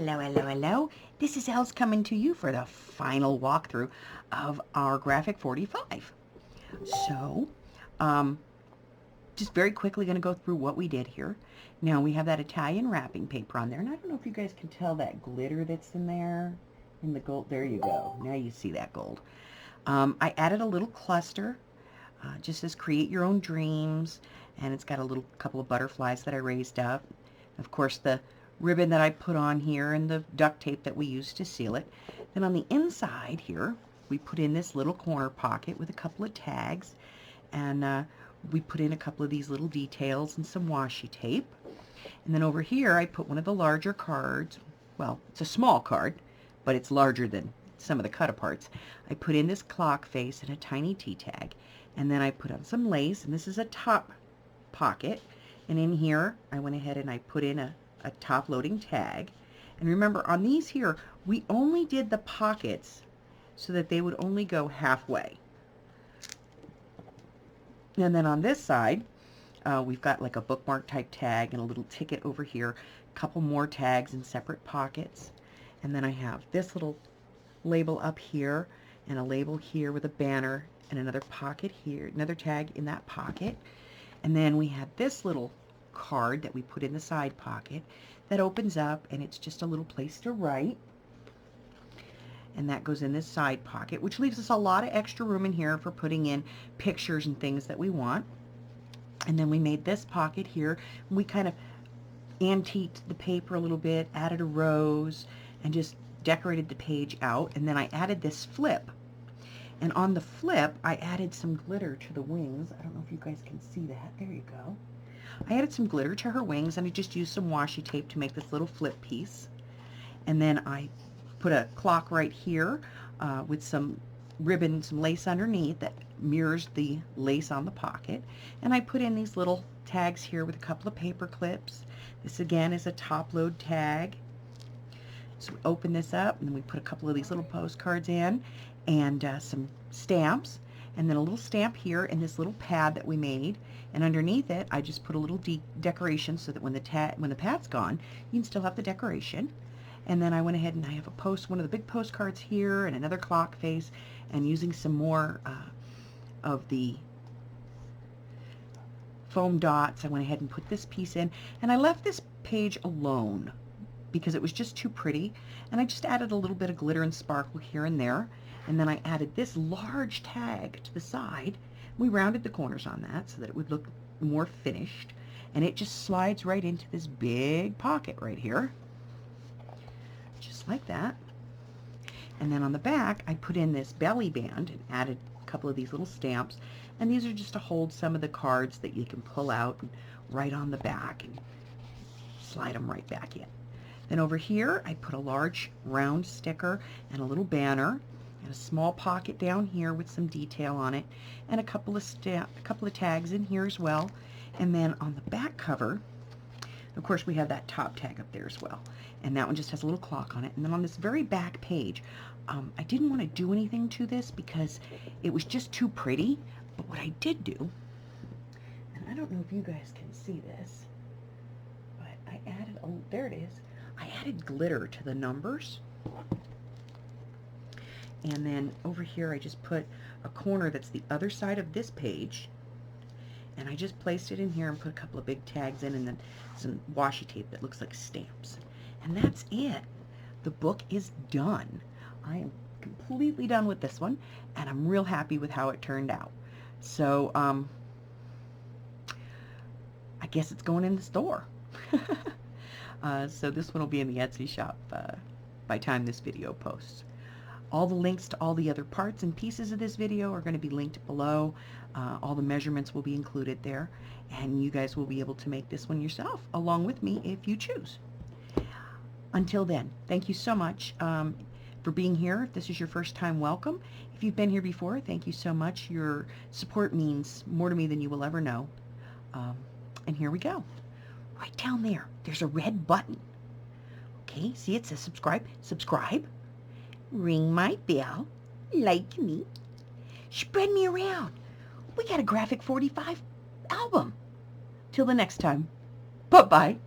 Hello, hello, hello. This is Els coming to you for the final walkthrough of our graphic 45. So, just very quickly going to go through what we did here. Now we have that Italian wrapping paper on there, and I don't know if you guys can tell that glitter that's in there, in the gold. There you go. Now you see that gold. I added a little cluster, just says create your own dreams, and it's got a little couple of butterflies that I raised up. Of course, the ribbon that I put on here and the duct tape that we used to seal it. Then on the inside here, we put in this little corner pocket with a couple of tags, and we put in a couple of these little details and some washi tape. And then over here, I put one of the larger cards. Well, it's a small card, but it's larger than some of the cut-aparts. I put in this clock face and a tiny T-tag, and then I put on some lace, and this is a top pocket. And in here, I went ahead and I put in a top loading tag. And remember, on these here, we only did the pockets so that they would only go halfway. And then on this side, we've got like a bookmark type tag and a little ticket over here, a couple more tags in separate pockets. And then I have this little label up here and a label here with a banner and another pocket here, another tag in that pocket. And then we have this little card that we put in the side pocket that opens up, and it's just a little place to write, and that goes in this side pocket, which leaves us a lot of extra room in here for putting in pictures and things that we want. And then we made this pocket here, and we kind of antiqued the paper a little bit, added a rose, and just decorated the page out. And then I added this flip, and on the flip I added some glitter to the wings. I don't know if you guys can see that. There you go. I added some glitter to her wings, and I just used some washi tape to make this little flip piece. And then I put a clock right here with some ribbon, some lace underneath that mirrors the lace on the pocket. And I put in these little tags here with a couple of paper clips. This again is a top load tag. So we open this up, and then we put a couple of these little postcards in, and some stamps, and then a little stamp here in this little pad that we made. And underneath it, I just put a little decoration so that when the pad's gone, you can still have the decoration. And then I went ahead and I have one of the big postcards here, and another clock face, and using some more of the foam dots, I went ahead and put this piece in. And I left this page alone because it was just too pretty, and I just added a little bit of glitter and sparkle here and there. And then I added this large tag to the side. We rounded the corners on that so that it would look more finished, and it just slides right into this big pocket right here, just like that. And then on the back, I put in this belly band and added a couple of these little stamps, and these are just to hold some of the cards that you can pull out and write on the back and slide them right back in. Then over here, I put a large round sticker and a little banner, and a small pocket down here with some detail on it, and a couple of tags in here as well. And then on the back cover, of course, we have that top tag up there as well, and that one just has a little clock on it. And then on this very back page, I didn't want to do anything to this because it was just too pretty. But what I did do, and I don't know if you guys can see this, but I added, oh, there it is. I added glitter to the numbers. And then over here, I just put a corner that's the other side of this page, and I just placed it in here and put a couple of big tags in, and then some washi tape that looks like stamps. And that's it. The book is done. I am completely done with this one, and I'm real happy with how it turned out. So, I guess it's going in the store. So this one will be in the Etsy shop by time this video posts. All the links to all the other parts and pieces of this video are going to be linked below. All the measurements will be included there, and you guys will be able to make this one yourself along with me if you choose. Until then, thank you so much for being here. If this is your first time, welcome. If you've been here before, thank you so much. Your support means more to me than you will ever know. And here we go. Right down there, there's a red button. Okay, see it says subscribe. Subscribe. Ring my bell, like me, spread me around. We got a graphic 45 album. Till the next time, bye-bye.